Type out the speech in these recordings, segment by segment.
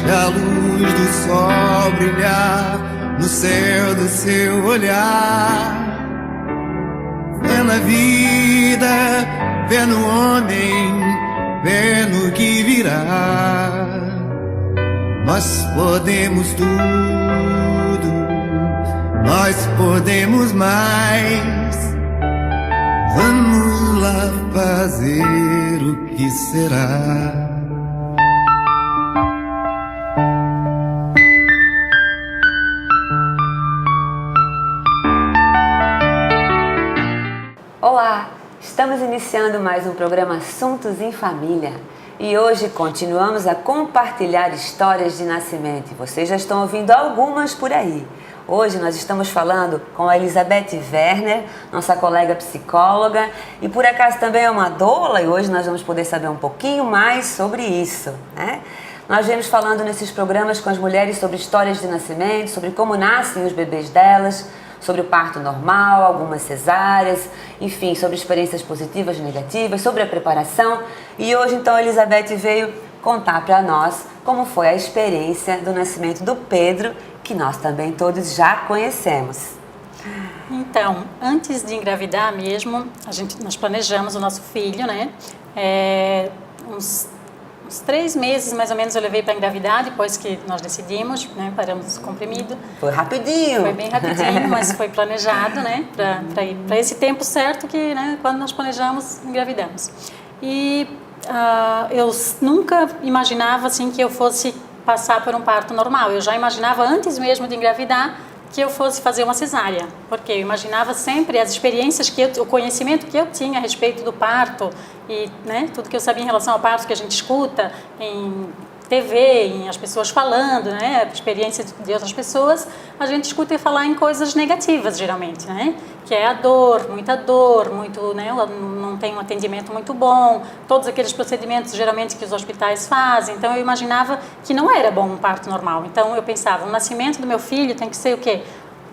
a luz do sol brilhar no céu do seu olhar. Vendo a vida, vendo o homem, vendo o que virá. Nós podemos tudo, nós podemos mais. Vamos lá fazer o que será. Olá, estamos iniciando mais um programa Assuntos em Família e hoje continuamos a compartilhar histórias de nascimento. Vocês já estão ouvindo algumas por aí. Hoje nós estamos falando com a Elizabeth Werner, nossa colega psicóloga, e por acaso também é uma doula, e hoje nós vamos poder saber um pouquinho mais sobre isso, né? Nós vemos falando nesses programas com as mulheres sobre histórias de nascimento, sobre como nascem os bebês delas, sobre o parto normal, algumas cesáreas, enfim, sobre experiências positivas e negativas, sobre a preparação. E hoje então a Elizabeth veio contar para nós como foi a experiência do nascimento do Pedro, que nós também todos já conhecemos. Então, antes de engravidar mesmo, nós planejamos o nosso filho, né? Uns 3 meses mais ou menos eu levei para engravidar, depois que nós decidimos, né? Paramos o comprimido. Foi rapidinho. Foi bem rapidinho, mas foi planejado, né? Para ir para esse tempo certo que, né? Quando nós planejamos, engravidamos. E eu nunca imaginava assim que eu fosse passar por um parto normal. Eu já imaginava antes mesmo de engravidar que eu fosse fazer uma cesárea, porque eu imaginava sempre as experiências o conhecimento que eu tinha a respeito do parto e, né, tudo que eu sabia em relação ao parto que a gente escuta em TV, em as pessoas falando, né, a experiência de outras pessoas, a gente escuta e falar em coisas negativas geralmente, né, que é a dor, muito, né, ela não tem um atendimento muito bom, todos aqueles procedimentos geralmente que os hospitais fazem. Então eu imaginava que não era bom um parto normal. Então eu pensava, o nascimento do meu filho tem que ser o quê?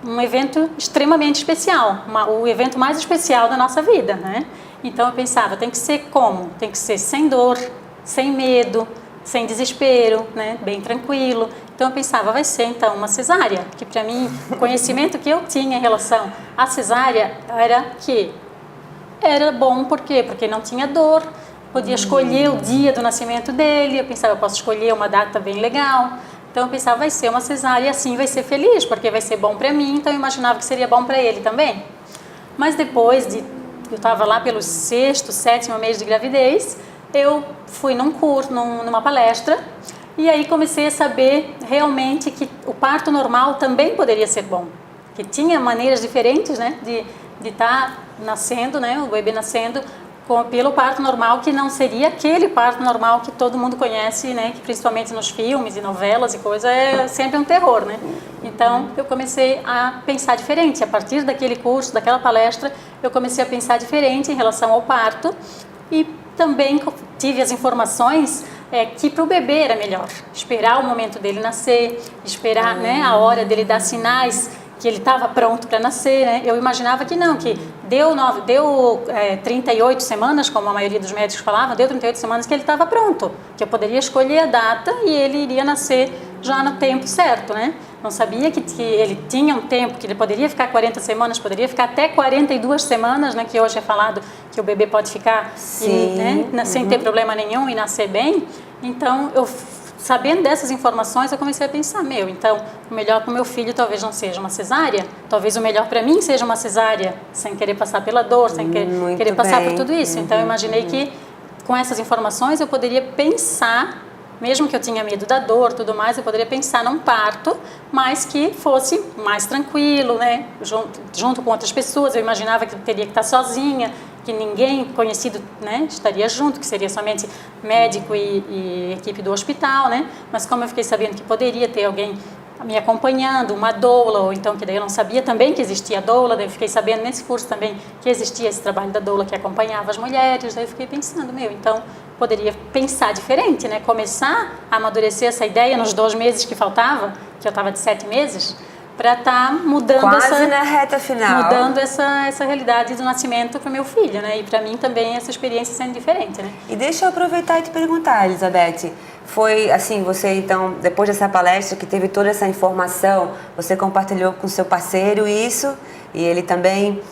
Um evento extremamente especial, o evento mais especial da nossa vida, né? Então eu pensava, tem que ser como? Tem que ser sem dor, sem medo, sem desespero, né? Bem tranquilo. Então eu pensava, vai ser então uma cesárea, que para mim o conhecimento que eu tinha em relação à cesárea era que era bom, por quê? Porque não tinha dor, podia escolher o dia do nascimento dele, eu pensava, eu posso escolher uma data bem legal. Então eu pensava, vai ser uma cesárea e assim vai ser feliz, porque vai ser bom para mim, então eu imaginava que seria bom para ele também. Mas depois eu estava lá pelo 6º, 7º mês de gravidez, eu fui num curso, numa palestra, e aí comecei a saber realmente que o parto normal também poderia ser bom, que tinha maneiras diferentes, né, de estar nascendo, né, o bebê nascendo pelo parto normal, que não seria aquele parto normal que todo mundo conhece, né, que principalmente nos filmes e novelas e coisa é sempre um terror, né? Então eu comecei a pensar diferente. A partir daquele curso, daquela palestra, eu comecei a pensar diferente em relação ao parto e também tive as informações que para o bebê era melhor esperar o momento dele nascer, esperar, né, a hora dele dar sinais que ele estava pronto para nascer, né? Eu imaginava que não, que deu 38 semanas, como a maioria dos médicos falava, deu 38 semanas que ele estava pronto, que eu poderia escolher a data e ele iria nascer já no tempo certo, né? Não sabia que ele tinha um tempo, que ele poderia ficar 40 semanas, poderia ficar até 42 semanas, né? Que hoje é falado que o bebê pode ficar sem ter problema nenhum e nascer bem. Então, sabendo dessas informações, eu comecei a pensar, então, o melhor para o meu filho talvez não seja uma cesárea, talvez o melhor para mim seja uma cesárea, sem querer passar pela dor, sem querer passar por tudo isso. Então, eu imaginei que, com essas informações, eu poderia pensar, mesmo que eu tinha medo da dor e tudo mais, eu poderia pensar num parto, mas que fosse mais tranquilo, né? Junto com outras pessoas. Eu imaginava que eu teria que estar sozinha, que ninguém conhecido, né, estaria junto, que seria somente médico e equipe do hospital, né? Mas como eu fiquei sabendo que poderia ter alguém me acompanhando, uma doula, ou então que daí eu não sabia também que existia a doula, daí eu fiquei sabendo nesse curso também que existia esse trabalho da doula que acompanhava as mulheres, daí eu fiquei pensando, então poderia pensar diferente, né? Começar a amadurecer essa ideia nos 2 meses que faltava, que eu estava de 7 meses, para estar mudando quase na reta final, mudando essa realidade do nascimento para o meu filho, né? E para mim também essa experiência sendo diferente, né? E deixa eu aproveitar e te perguntar, Elizabeth, foi assim, você então, depois dessa palestra que teve toda essa informação, você compartilhou com seu parceiro isso e ele também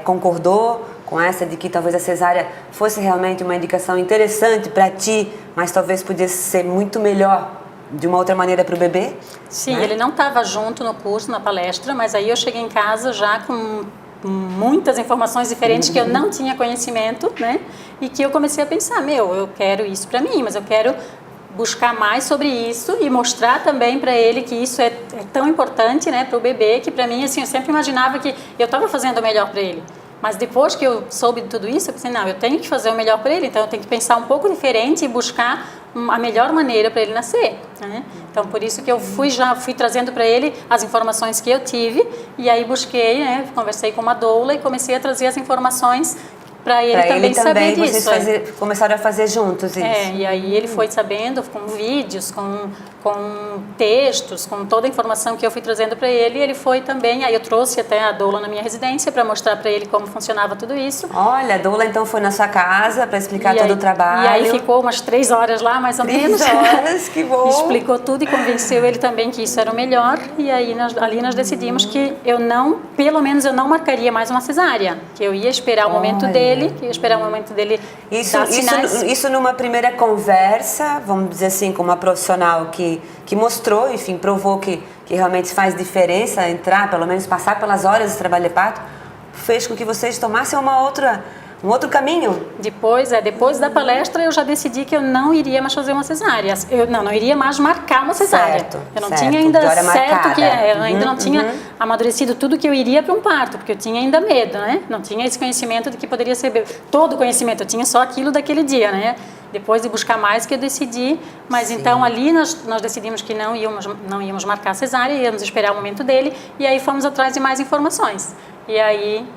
concordou com essa de que talvez a cesárea fosse realmente uma indicação interessante para ti, mas talvez pudesse ser muito melhor de uma outra maneira para o bebê? Sim, né? Ele não estava junto no curso, na palestra, mas aí eu cheguei em casa já com muitas informações diferentes que eu não tinha conhecimento, né? E que eu comecei a pensar, eu quero isso para mim, mas eu quero buscar mais sobre isso e mostrar também para ele que isso é tão importante, né, para o bebê, que para mim, assim, eu sempre imaginava que eu estava fazendo o melhor para ele. Mas depois que eu soube de tudo isso, eu pensei, não, eu tenho que fazer o melhor para ele, então eu tenho que pensar um pouco diferente e buscar a melhor maneira para ele nascer, né? Então, por isso que eu fui trazendo para ele as informações que eu tive e aí busquei, né, conversei com uma doula e comecei a trazer as informações para ele também saber disso. Vocês começaram a fazer juntos isso. E aí ele foi sabendo com vídeos, com textos, com toda a informação que eu fui trazendo para ele, e ele foi também, aí eu trouxe até a doula na minha residência para mostrar para ele como funcionava tudo isso. Olha, a doula então foi na sua casa para explicar todo o trabalho. E aí ficou umas 3 horas lá, mais ou menos. 3 horas, que bom! Explicou tudo e convenceu ele também que isso era o melhor, e aí ali nós decidimos que pelo menos eu não marcaria mais uma cesárea, que eu ia esperar o momento dele, que eu ia esperar o momento dele dar sinais. Isso numa primeira conversa, vamos dizer assim, com uma profissional que mostrou, enfim, provou que realmente faz diferença entrar, pelo menos passar pelas horas de trabalho de parto, fez com que vocês tomassem um outro caminho? Depois da palestra, eu já decidi que eu não iria mais fazer uma cesárea. Eu não iria mais marcar uma cesárea. Certo, eu não tinha ainda eu ainda não tinha amadurecido tudo que eu iria para um parto, porque eu tinha ainda medo, né? Não tinha esse conhecimento de que poderia ser todo o conhecimento, eu tinha só aquilo daquele dia, né? Depois de buscar mais que eu decidi, mas Sim. Então ali nós decidimos que não íamos marcar a cesárea, íamos esperar o momento dele, e aí fomos atrás de mais informações. E aí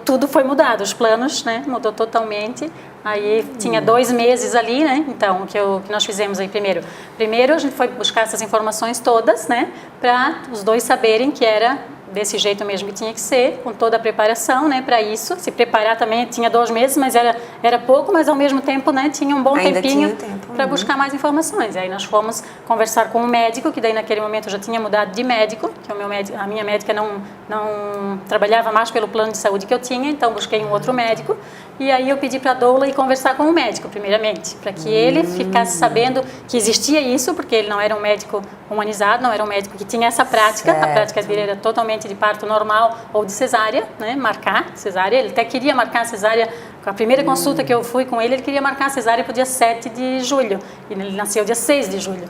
tudo foi mudado, os planos, né, mudou totalmente. Aí tinha 2 meses ali, né, então o que nós fizemos aí primeiro a gente foi buscar essas informações todas, né, para os dois saberem que era desse jeito mesmo que tinha que ser, com toda a preparação, né, para isso. Se preparar também tinha 2 meses, mas era pouco, mas ao mesmo tempo, né, tinha um bom tempinho para buscar mais informações. E aí nós fomos conversar com um médico, que daí naquele momento eu já tinha mudado de médico, que a minha médica não trabalhava mais pelo plano de saúde que eu tinha, então busquei um outro médico. E aí eu pedi para a doula ir conversar com o médico, primeiramente, para que ele ficasse sabendo que existia isso, porque ele não era um médico humanizado, não era um médico que tinha essa prática. Certo. A prática dele era totalmente de parto normal ou de cesárea, né? Marcar cesárea. Ele até queria marcar a cesárea. A primeira consulta que eu fui com ele queria marcar a cesárea para o dia 7 de julho. E ele nasceu dia 6 de julho.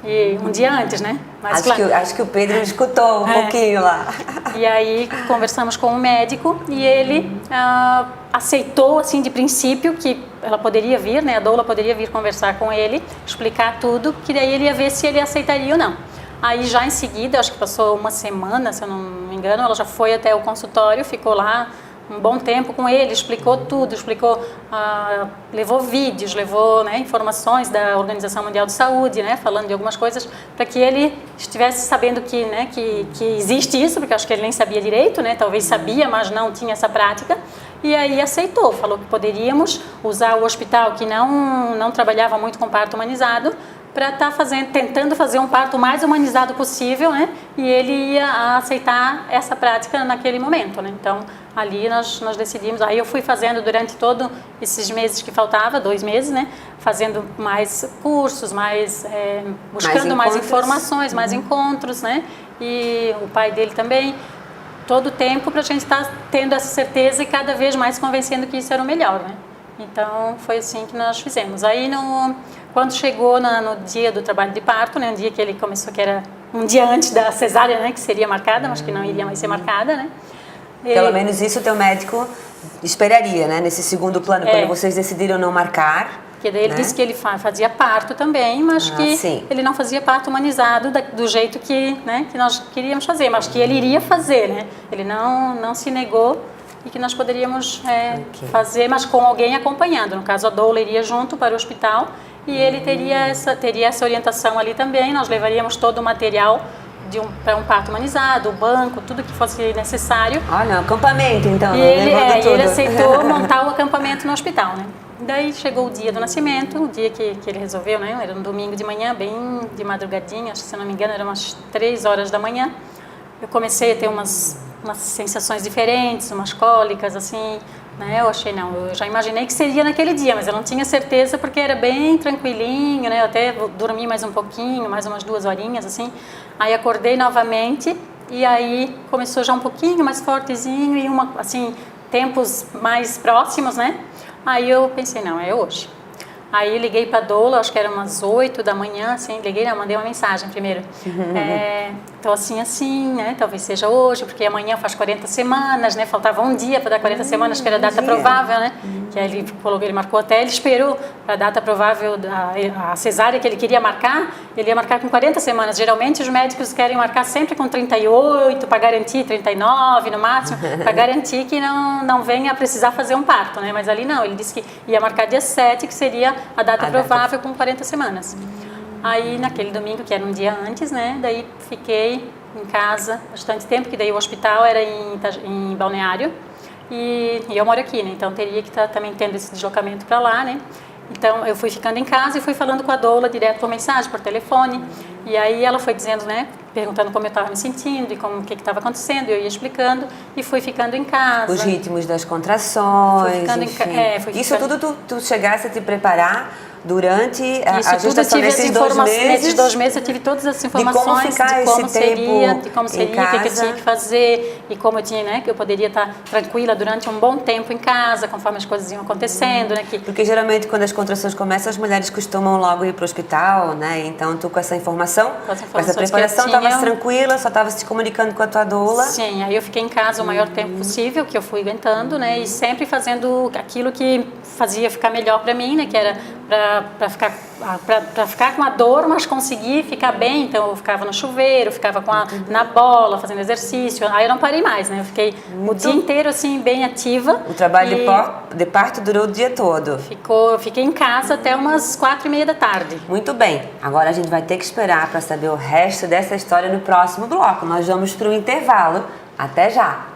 E um dia antes, né? Mas, acho que o Pedro escutou um pouquinho lá. E aí conversamos com o médico e ele aceitou, assim, de princípio, que ela poderia vir, né? A doula poderia vir conversar com ele, explicar tudo, que daí ele ia ver se ele aceitaria ou não. Aí já em seguida, acho que passou uma semana, se eu não me engano, ela já foi até o consultório, ficou lá um bom tempo com ele, explicou tudo, levou vídeos, levou, né, informações da Organização Mundial de Saúde, né, falando de algumas coisas, para que ele estivesse sabendo que existe isso, porque acho que ele nem sabia direito, né, talvez sabia, mas não tinha essa prática. E aí aceitou, falou que poderíamos usar o hospital que não trabalhava muito com parto humanizado, para estar tentando fazer um parto mais humanizado possível, né? E ele ia aceitar essa prática naquele momento, né? Então, ali nós decidimos, aí eu fui fazendo durante todos esses meses que faltava, 2 meses, né? Fazendo mais cursos, buscando mais informações, mais encontros, né? E o pai dele também, todo o tempo para a gente estar tendo essa certeza e cada vez mais convencendo que isso era o melhor, né? Então, foi assim que nós fizemos. Aí, quando chegou no dia do trabalho de parto, né, um dia que ele começou, que era um dia antes da cesárea, né, que seria marcada, mas que não iria mais ser marcada, né? Pelo menos isso o teu médico esperaria, né, nesse segundo plano, quando vocês decidiram não marcar. Porque daí ele disse que ele fazia parto também, mas ele não fazia parto humanizado do jeito que nós queríamos fazer, mas que ele iria fazer, né? Ele não se negou e que nós poderíamos fazer, mas com alguém acompanhando. No caso, a doula iria junto para o hospital e ele teria essa orientação ali também. Nós levaríamos todo o material para um parto humanizado, o banco, tudo que fosse necessário. Olha, um acampamento então, E ele aceitou montar o acampamento no hospital, né? Daí chegou o dia do nascimento, o dia que ele resolveu, né? Era um domingo de manhã, bem de madrugadinha, acho que, se não me engano, eram umas 3 horas da manhã. Eu comecei a ter umas sensações diferentes, umas cólicas, assim, né? Eu achei, não, eu já imaginei que seria naquele dia, mas eu não tinha certeza porque era bem tranquilinho, né? Eu até dormi mais um pouquinho, mais umas 2 horinhas, assim. Aí acordei novamente e aí começou já um pouquinho mais fortezinho e assim, tempos mais próximos, né? Aí eu pensei, não, é hoje. Aí liguei para a doula, acho que era umas 8 da manhã, assim, mandei uma mensagem primeiro. Tô assim, né, talvez seja hoje, porque amanhã faz 40 semanas, né, faltava um dia para dar 40 semanas, que era a data provável, né, que aí ele marcou até, ele esperou para a data provável, a cesárea que ele queria marcar, ele ia marcar com 40 semanas. Geralmente os médicos querem marcar sempre com 38, para garantir 39 no máximo, para garantir que não venha a precisar fazer um parto, né, mas ali não, ele disse que ia marcar dia 7, que seria a data provável com 40 semanas. Aí naquele domingo, que era um dia antes, né, daí fiquei em casa bastante tempo, que daí o hospital era em Balneário e eu moro aqui, né, então teria que estar também tendo esse deslocamento para lá, né. Então eu fui ficando em casa e fui falando com a doula direto por mensagem, por telefone, e aí ela foi dizendo, né, perguntando como eu estava me sentindo e o que estava acontecendo, eu ia explicando e fui ficando em casa. Os ritmos das contrações, Isso tudo tu chegasse a te preparar durante a gestação nesses 2 meses? Nesses 2 meses eu tive todas as informações de como seria, o que eu tinha que fazer e como eu tinha, né, que eu poderia estar tranquila durante um bom tempo em casa, conforme as coisas iam acontecendo, né? Porque geralmente quando as contrações começam, as mulheres costumam logo ir para o hospital, né? Então tu com essa informação, com essa preparação, estava tranquila, só estava se comunicando com a tua doula? Sim, aí eu fiquei em casa o maior tempo possível, que eu fui aguentando, né? E sempre fazendo aquilo que fazia ficar melhor para mim, né? Que era para ficar com a dor, mas conseguir ficar bem. Então eu ficava no chuveiro, ficava na bola, fazendo exercício. Aí eu não parei mais, né? Eu fiquei o dia inteiro assim, bem ativa. O trabalho de parto durou o dia todo? Eu fiquei em casa até umas 4:30 da tarde. Muito bem, agora a gente vai ter que esperar para saber o resto dessa história no próximo bloco. Nós vamos para o intervalo. Até já!